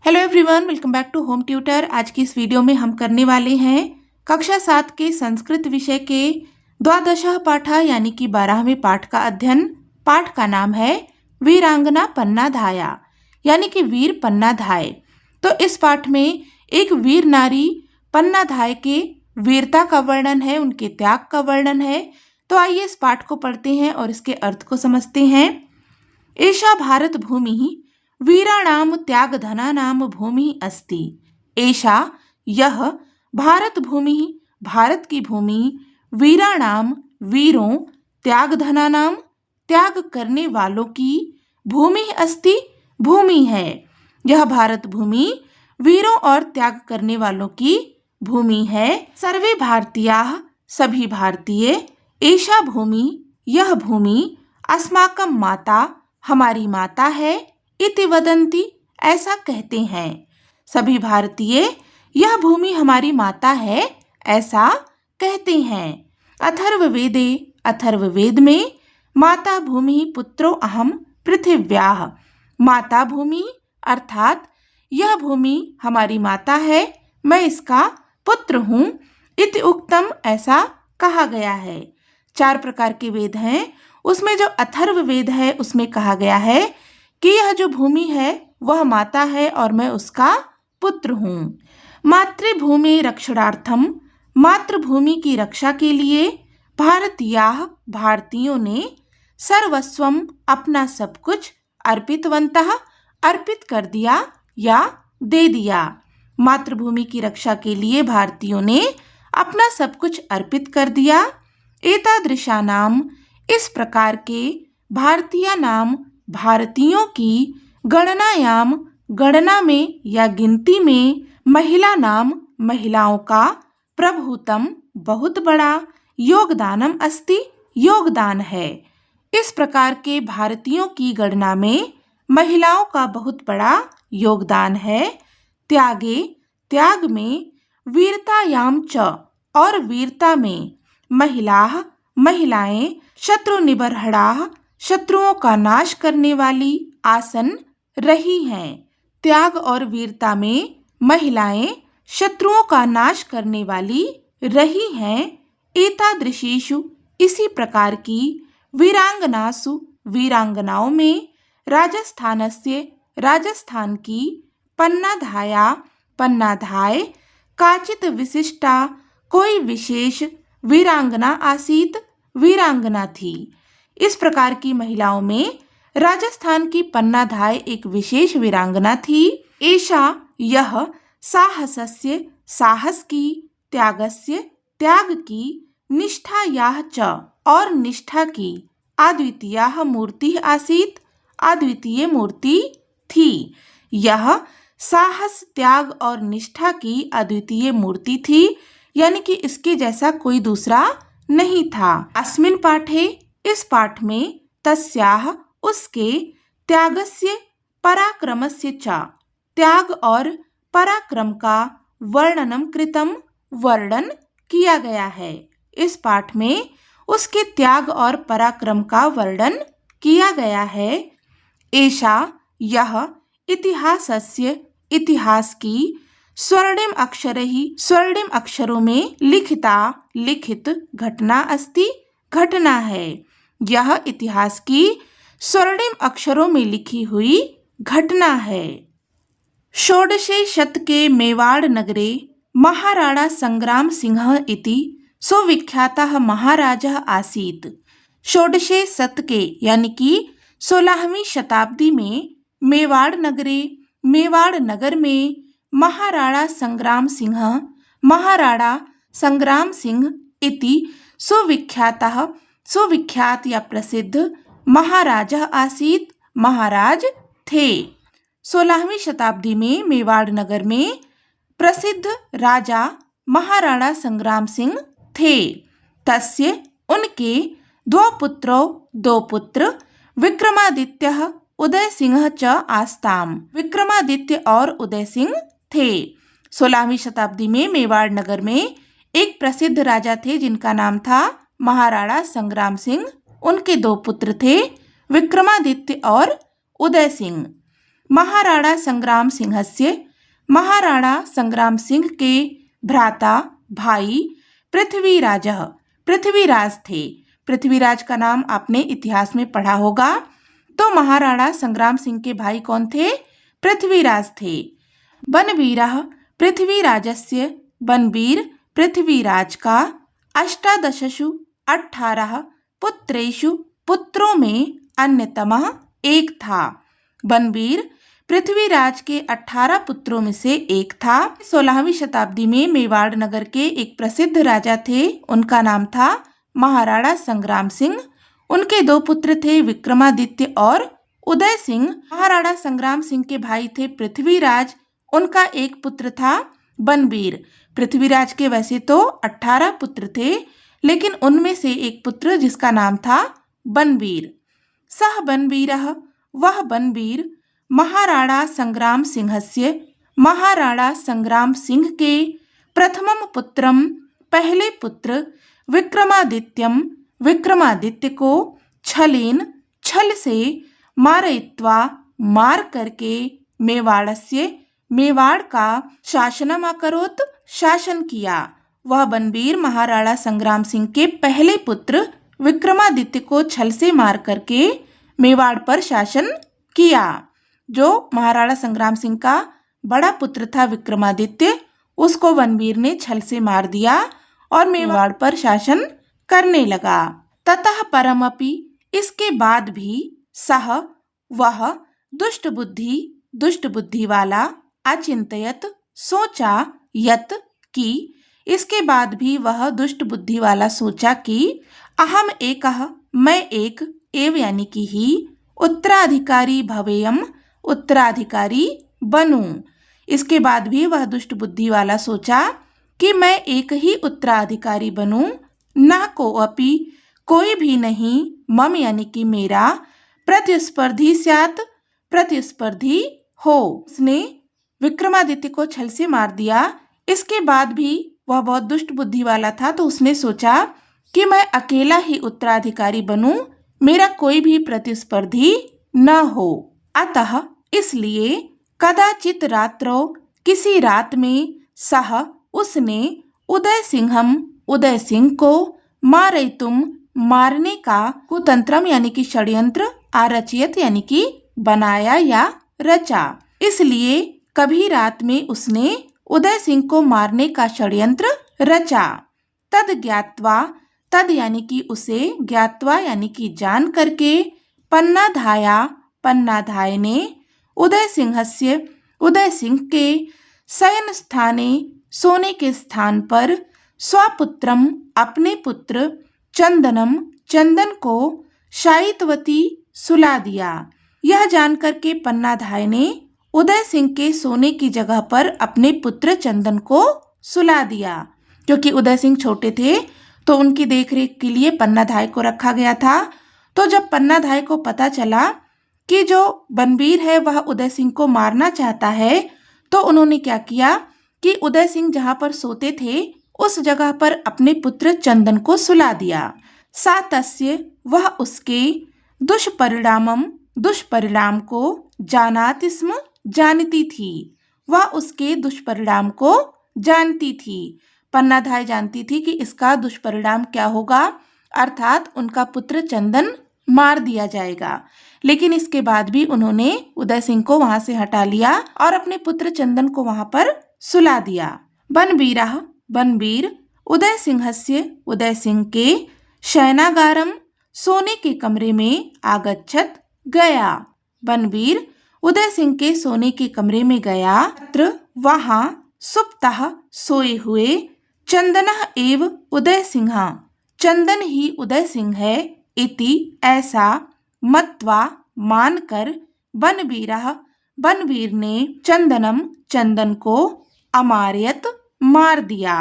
Hello everyone, welcome back to Home Tutor. आज की इस वीडियो में हम करने वाले हैं कक्षा 7 के संस्कृत विषय के द्वादशः पाठः यानी कि 12वें पाठ का अध्ययन। पाठ का नाम है वीरांगना पन्नाधाया यानी कि वीर पन्नाधाय। तो इस पाठ में एक वीर नारी पन्नाधाय के वीरता का वर्णन है, उनके त्याग का वर्णन है। तो आइए इस पाठ को पढ़ते हैं और इसके अर्थ को समझते हैं। एषा भारत भूमि वीराणाम त्यागधनानाम भूमि अस्ति। एषा यह भारत भूमि भारत की भूमि वीराणाम वीरों त्यागधनानाम त्याग करने वालों की भूमि अस्ति भूमि है। यह भारत भूमि वीरों और त्याग करने वालों की भूमि है। सर्वे भारतीयाः सभी भारतीय एषा भूमि यह भूमि अस्माकं माता हमारी माता है इति वदन्ति ऐसा कहते हैं। सभी भारतीय यह भूमि हमारी माता है ऐसा कहते हैं। अथर्ववेदे अथर्ववेद में माता भूमि पुत्रो अहम पृथिव्याः माता भूमि अर्थात यह भूमि हमारी माता है, मैं इसका पुत्र हूँ। इति उक्तम ऐसा कहा गया है। 4 प्रकार के वेद हैं, उसमें जो अथर्ववेद है उसमें कहा गया है कि यह जो भूमि है वह माता है और मैं उसका पुत्र हूँ। मातृभूमि रक्षणार्थम मातृभूमि की रक्षा के लिए भारतीयाः भारतीयों ने सर्वस्वम अपना सब कुछ अर्पितवन्तः अर्पित कर दिया या दे दिया। मातृभूमि की रक्षा के लिए भारतीयों ने अपना सब कुछ अर्पित कर दिया। एतादृशानाम इस प्रकार के भारतीय नाम भारतीयों की गणनायाम गणना में या गिनती में महिला नाम महिलाओं का प्रभुतम बहुत बड़ा योगदानम अस्ति योगदान है। इस प्रकार के भारतीयों की गणना में महिलाओं का बहुत बड़ा योगदान है। त्यागे त्याग में वीरतायाम च और वीरता में महिलाः महिलाएं शत्रु निबर्हणाः शत्रुओं का नाश करने वाली आसन रही हैं। त्याग और वीरता में महिलाएं शत्रुओं का नाश करने वाली रही हैं। एतादृशीषु इसी प्रकार की वीरांगनासु वीरांगनाओं में राजस्थानस्य राजस्थान की पन्नाधाया पन्नाधाय काचित विशिष्टा कोई विशेष वीरांगना आसीत वीरांगना थी। इस प्रकार की महिलाओं में राजस्थान की पन्नाधाय एक विशेष वीरांगना थी। एषा यह साहसस्य साहस की त्यागस्य त्याग की निष्ठायाः च और निष्ठा की अद्वितीया मूर्ति आसीत अद्वितीय मूर्ति थी। यह साहस त्याग और निष्ठा की अद्वितीय मूर्ति थी यानी कि इसके जैसा कोई दूसरा नहीं था। अस्मिन् पाठे इस पाठ में तस्याः उसके त्यागस्य पराक्रमस्य च त्याग और पराक्रम का वर्णनम कृतम वर्णन किया गया है। इस पाठ में उसके त्याग और पराक्रम का वर्णन किया गया है। एषा यह इतिहासस्य इतिहास की स्वर्णिम अक्षरों में लिखित घटना अस्ति घटना है। यह इतिहास की स्वर्णिम अक्षरों में लिखी हुई घटना है। षोडशे शतके मेवाड़ नगरे महाराणा संग्राम सिंह इति सुविख्यातः महाराजः आसीत्। षोडशे शतके यानी कि 16वीं शताब्दी में मेवाड़ नगर में महाराणा संग्राम सिंह इति सुविख्यात या प्रसिद्ध महाराजा आसीत महाराज थे। 16वीं शताब्दी में मेवाड़ नगर में प्रसिद्ध राजा महाराणा संग्राम सिंह थे। तस्य उनके दो पुत्र विक्रमादित्यः उदय सिंह च आस्ताम विक्रमादित्य और उदय सिंह थे। 16वीं शताब्दी में मेवाड़ नगर में एक प्रसिद्ध राजा थे जिनका नाम था महाराणा संग्राम सिंह। उनके 2 पुत्र थे विक्रमादित्य और उदय सिंह। महाराणा संग्राम सिंहस्य महाराणा संग्राम सिंह के भ्राता भाई पृथ्वीराजः पृथ्वीराज थे। पृथ्वीराज का नाम आपने इतिहास में पढ़ा होगा। तो महाराणा संग्राम सिंह के भाई कौन थे? पृथ्वीराज थे। बनवीरः पृथ्वीराजस्य बनवीर पृथ्वीराज का 18 18 पुत्रेषु पुत्रों में अन्यतमः एक था। बनवीर पृथ्वीराज के 18 पुत्रों में से एक था। 16वीं शताब्दी में मेवाड़ नगर के एक प्रसिद्ध राजा थे, उनका नाम था महाराणा संग्राम सिंह। उनके 2 पुत्र थे, विक्रमादित्य और उदय सिंह। महाराणा संग्राम सिंह के भाई थे पृथ्वीराज, उनका एक पुत्र था बनवीर। पृथ्वीराज के वैसे तो 18 पुत्र थे, लेकिन उनमें से एक पुत्र जिसका नाम था बनवीर। सह बनवीरः वह बनवीर महाराणा संग्राम सिंहस्य महाराणा संग्राम सिंह के प्रथमम पुत्रम पहले पुत्र विक्रमादित्यम विक्रमादित्य को छलेन छल से मारयित्वा मार करके मेवाड़स्य मेवाड़ का शासनम अकरोत् शासन किया। वह बनवीर महाराणा संग्राम सिंह के पहले पुत्र विक्रमादित्य को छल से मार करके मेवाड़ पर शासन किया। जो महाराणा संग्राम सिंह का बड़ा पुत्र था विक्रमादित्य, उसको बनवीर ने छल से मार दिया और मेवाड़ पर शासन करने लगा। ततः परमपि इसके बाद भी सह वह दुष्ट बुद्धि वाला अचिंतयत सोचा यत कि इसके बाद भी वह दुष्ट बुद्धि वाला सोचा कि अहम एकः मैं एक एव यानी कि ही उत्तराधिकारी भवेयम उत्तराधिकारी बनूं। इसके बाद भी वह दुष्ट बुद्धि वाला सोचा कि मैं एक ही उत्तराधिकारी बनूं। न को अपि कोई भी नहीं मम यानी कि मेरा प्रतिस्पर्धी स्यात् प्रतिस्पर्धी हो। उसने विक्रमादित्य को छल से मार दिया। इसके बाद भी वह बहुत दुष्ट बुद्धि वाला था, तो उसने सोचा कि मैं अकेला ही उत्तराधिकारी बनूं, मेरा कोई भी प्रतिस्पर्धी न हो। अतः इसलिए कदाचित रात्रो किसी रात में सह उसने उदय सिंह को मारयितुम मारने का कुतंत्रम यानी कि षड्यंत्र आरचयत यानी कि बनाया या रचा। इसलिए कभी रात में उसने उदय सिंह को मारने का षड्यंत्र रचा। तद ज्ञात्वा तद यानी कि उसे ज्ञात्वा यानी कि जान करके पन्नाधाय ने उदय सिंह के शयन स्थाने सोने के स्थान पर स्वपुत्रम अपने पुत्र चंदन को शायितवती सुला दिया। यह जानकर के पन्नाधाय ने उदय सिंह के सोने की जगह पर अपने पुत्र चंदन को सुला दिया। क्योंकि उदय सिंह छोटे थे तो उनकी देखरेख के लिए पन्नाधाय को रखा गया था। तो जब पन्नाधाय को पता चला कि जो बनवीर है वह उदय सिंह को मारना चाहता है, तो उन्होंने क्या किया कि उदय सिंह जहाँ पर सोते थे उस जगह पर अपने पुत्र चंदन को सुला दिया। सातस्य वह उसके दुष्परिणाम को जानाति स्म जानती थी। वह उसके दुष्परिणाम को जानती थी। पन्नाधाय जानती थी कि इसका दुष्परिणाम क्या होगा, अर्थात उनका पुत्र चंदन मार दिया जाएगा। लेकिन इसके बाद भी उन्होंने उदय सिंह को वहां से हटा लिया और अपने पुत्र चंदन को वहां पर सुला दिया। बनवीर उदय सिंह के शयनागारम सोने के कमरे में आगच्छत गया। बनवीर उदय सिंह के सोने के कमरे में गया। वहां सुप्तः सोए हुए चंदनः एव उदय सिंह चंदन ही उदय सिंह है इति ऐसा मत्वा मानकर बनवीर ने चंदन को अमारयत मार दिया।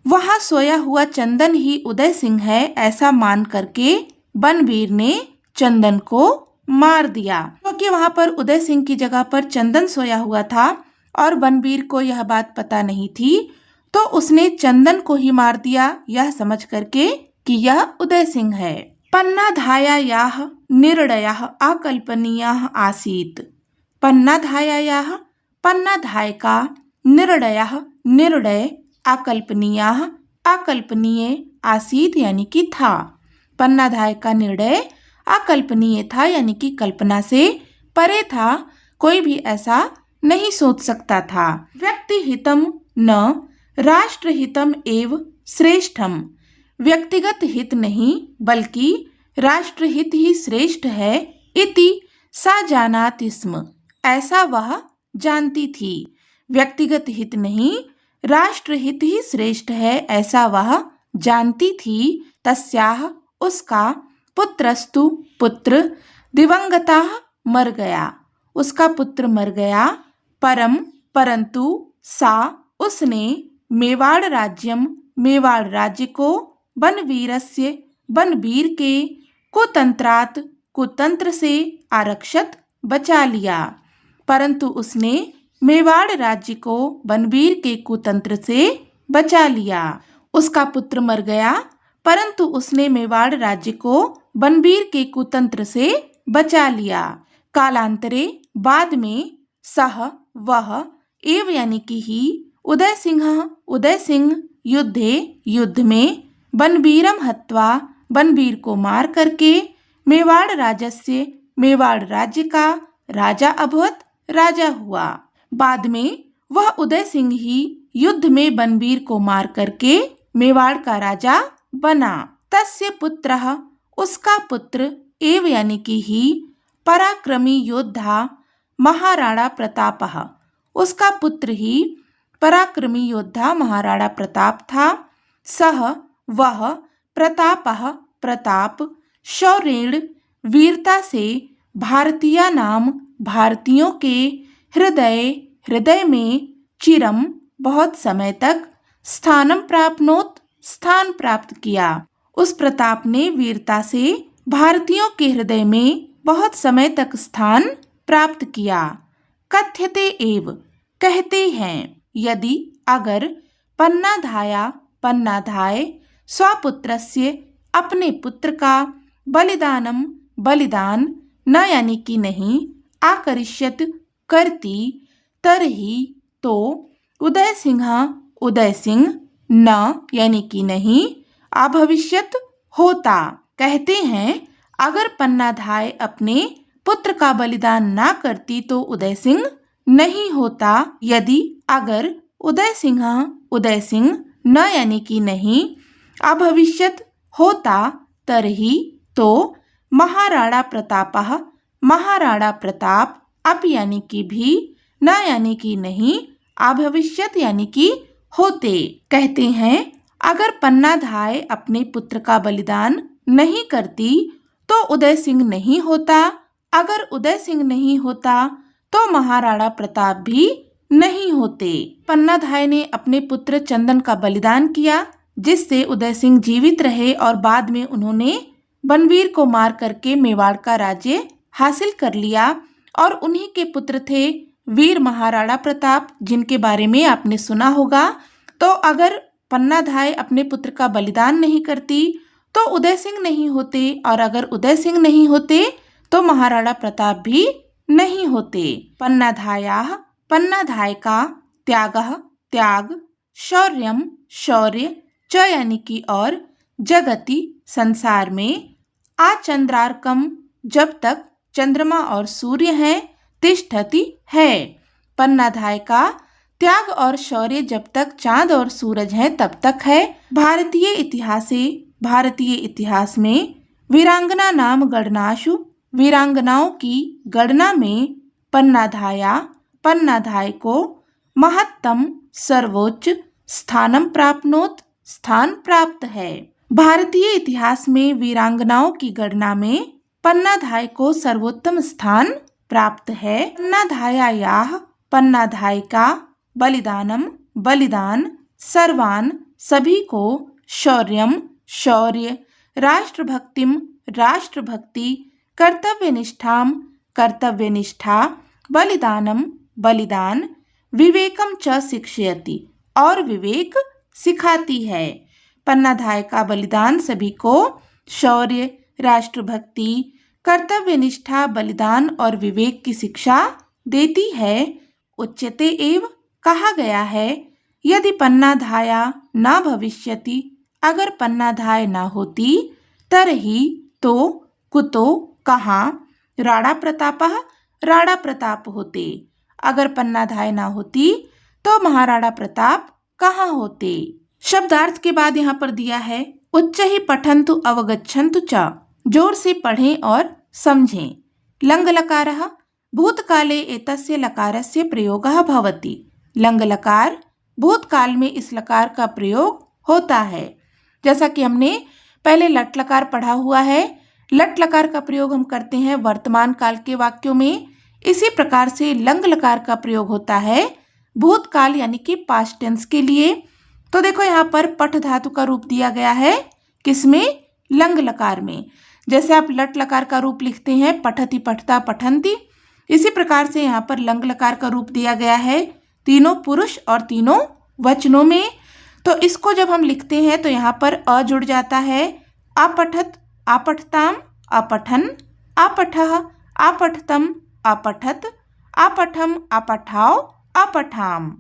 वहां सोया हुआ चंदन ही उदय सिंह है ऐसा मान करके बनवीर ने चंदन को मार दिया। क्योंकि वहां पर उदय सिंह की जगह पर चंदन सोया हुआ था और बनवीर को यह बात पता नहीं थी, तो उसने चंदन को ही मार दिया यह समझ करके कि यह उदय सिंह है। पन्नाधायायाः निर्णयः अकल्पनीयः आसीत्। पन्नाधायायाः पन्नाधाय का निर्णयः निर्णय अकल्पनीयः अकल्पनीय आसीत यानी कि था। पन्नाधाय का निर्णय अकल्पनीय था यानी कि कल्पना से परे था, कोई भी ऐसा नहीं सोच सकता था। व्यक्ति हितम न राष्ट्रहितम एव श्रेष्ठम, व्यक्तिगत हित नहीं बल्कि राष्ट्रहित ही श्रेष्ठ है। इति सा जानाति स्म, ऐसा वह जानती थी। व्यक्तिगत हित नहीं राष्ट्रहित ही श्रेष्ठ है ऐसा वह जानती थी। तस्याह उसका पुत्रस्तु पुत्र दिवंगतः मर गया, उसका पुत्र मर गया। परम परंतु सा उसने मेवाड़ राज्यम मेवाड़ राज्य को बनवीरस्य बनवीर के कुतंत्रात कुतंत्र से आरक्षत बचा लिया। परंतु उसने मेवाड़ राज्य को बनवीर के कुतंत्र से बचा लिया। उसका पुत्र मर गया परंतु उसने मेवाड़ राज्य को बनवीर के कुतंत्र से बचा लिया। कालांतरे बाद में सह वह एव यानी कि ही उदय सिंह युद्धे युद्ध में बनवीरम हत्वा बनवीर को मार करके मेवाड़ राजस्य मेवाड़ राज्य का राजा अभवत राजा हुआ। बाद में वह उदय सिंह ही युद्ध में बनवीर को मार करके मेवाड़ का राजा बना। तस्य पुत्रः उसका पुत्र एव यानी कि ही पराक्रमी योद्धा महाराणा प्रतापः, उसका पुत्र ही पराक्रमी योद्धा महाराणा प्रताप था। सह वह प्रतापः प्रताप शौर्येण वीरता से भारतीय नाम भारतीयों के हृदय में चिरम बहुत समय तक स्थानम प्राप्नोत स्थान प्राप्त किया। उस प्रताप ने वीरता से भारतीयों के हृदय में बहुत समय तक स्थान प्राप्त किया। कथ्यते एव कहते हैं, यदि अगर पन्नाधाय स्वपुत्रस्य अपने पुत्र का बलिदान न यानी कि नहीं आकरिष्यत करती तरही तो उदय सिंह न यानी कि नहीं अभविष्यत होता। कहते हैं अगर पन्नाधाय अपने पुत्र का बलिदान ना करती तो उदय सिंह नहीं होता। यदि अगर उदय सिंह न यानी कि नहीं अभविष्यत होता तरही तो महाराणा प्रताप अप यानी कि भी न यानी कि नहीं अभविष्यत यानी कि होते। कहते हैं अगर पन्नाधाय अपने पुत्र का बलिदान नहीं करती तो उदय सिंह नहीं होता। अगर उदय सिंह नहीं होता तो महाराणा प्रताप भी नहीं होते। पन्नाधाय ने अपने पुत्र चंदन का बलिदान किया जिससे उदय सिंह जीवित रहे और बाद में उन्होंने बनवीर को मार करके मेवाड़ का राज्य हासिल कर लिया और उन्हीं के पुत्र थे वीर महाराणा प्रताप, जिनके बारे में आपने सुना होगा। तो अगर पन्नाधाय अपने पुत्र का बलिदान नहीं करती तो उदय सिंह नहीं होते और अगर उदय सिंह नहीं होते तो महाराणा प्रताप भी नहीं होते। पन्नाधाय का त्याग शौर्य च यानी कि और जगति संसार में आचंद्रार्कम जब तक चंद्रमा और सूर्य हैं तिष्ठति है। पन्नाधाय का त्याग और शौर्य जब तक चांद और सूरज हैं तब तक है। भारतीय इतिहास में वीरांगना नाम गणनाशु वीरांगनाओं की गणना में पन्नाधाय को महत्तम सर्वोच्च स्थान प्राप्त है। भारतीय इतिहास में वीरांगनाओं की गणना में पन्नाधाय को सर्वोत्तम स्थान प्राप्त है। पन्नाधाय का बलिदान सर्वान सभी को शौर्य राष्ट्रभक्ति कर्तव्यनिष्ठा बलिदान विवेकम च शिक्षयति और विवेक सिखाती है। पन्नाधाय का बलिदान सभी को शौर्य राष्ट्रभक्ति कर्तव्यनिष्ठा बलिदान और विवेक की शिक्षा देती है। उच्यते एव कहा गया है। यदि पन्नाधाया न भविष्यति, अगर पन्नाधाय ना होती, तरही तो, कुतो कहाँ, राणा प्रतापः राणा प्रताप होते। अगर पन्नाधाय ना होती तो महाराणा प्रताप कहाँ होते। शब्दार्थ के बाद यहाँ पर दिया है उच्च ही पठन्तु अवगच्छन्तु च, जोर से पढ़ें और समझें। लंग लकारः भूतकाले एतस्य लकारस्य प्रयोगः भवति। लंग लकार भूतकाल में इस लकार का प्रयोग होता है। जैसा कि हमने पहले लट लकार पढ़ा हुआ है, लट लकार का प्रयोग हम करते हैं वर्तमान काल के वाक्यों में। इसी प्रकार से लंग लकार का प्रयोग होता है भूतकाल यानी कि पास्ट टेंस के लिए। तो देखो यहाँ पर पठ धातु का रूप दिया गया है, किसमें, लंग लकार में। जैसे आप लट लकार का रूप लिखते हैं पठति पठता पठन्ति, इसी प्रकार से यहाँ पर लंग लकार का रूप दिया गया है तीनों पुरुष और तीनों वचनों में। तो इसको जब हम लिखते हैं तो यहाँ पर अ जुड़ जाता है। अपठत अपठताम अपठन, अपठः अपठतम अपठत, अपठम अपठाओ अपठाम।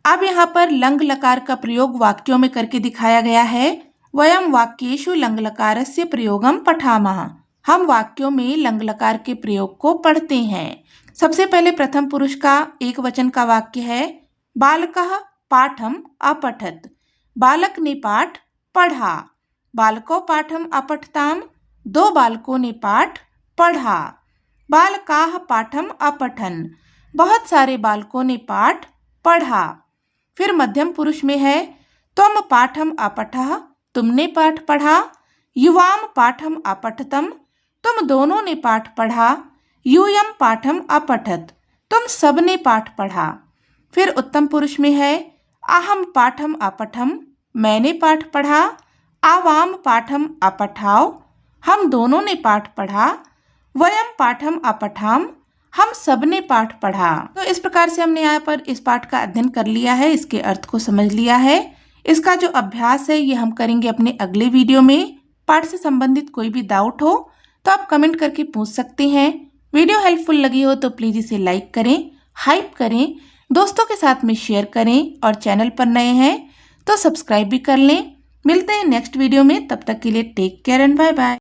अब यहाँ पर लंग लकार का प्रयोग वाक्यों में करके दिखाया गया है। वयम वाक्येषु लंग लकारस्य प्रयोगम पठामः, हम वाक्यों में लंग लकार के प्रयोग को पढ़ते हैं। सबसे पहले प्रथम पुरुष का एक वचन का वाक्य है बालकः पाठम अपठत, बालक ने पाठ पढ़ा। बालको पाठम अपठताम, दो बालकों ने पाठ पढ़ा। बालकाः पाठम अपठन, बहुत सारे बालकों ने पाठ पढ़ा। फिर मध्यम पुरुष में है त्वम पाठम अपठः, तुमने पाठ पढ़ा। युवाम पाठम अपठतम, तुम दोनों ने पाठ पढ़ा। यूयम पाठम अपठत, तुम सब ने पाठ पढ़ा। फिर उत्तम पुरुष में है अहम पाठम अपठम, मैंने पाठ पढ़ा। आवाम पाठम अपठाओ, हम दोनों ने पाठ पढ़ा। वयम पाठम अपठाम, हम सब ने पाठ पढ़ा। तो इस प्रकार से हमने यहाँ पर इस पाठ का अध्ययन कर लिया है, इसके अर्थ को समझ लिया है। इसका जो अभ्यास है ये हम करेंगे अपने अगले वीडियो में। पाठ से संबंधित कोई भी डाउट हो तो आप कमेंट करके पूछ सकते हैं। वीडियो हेल्पफुल लगी हो तो प्लीज़ इसे लाइक करें, हाइप करें, दोस्तों के साथ में शेयर करें और चैनल पर नए हैं तो सब्सक्राइब भी कर लें। मिलते हैं नेक्स्ट वीडियो में, तब तक के लिए take care and bye bye.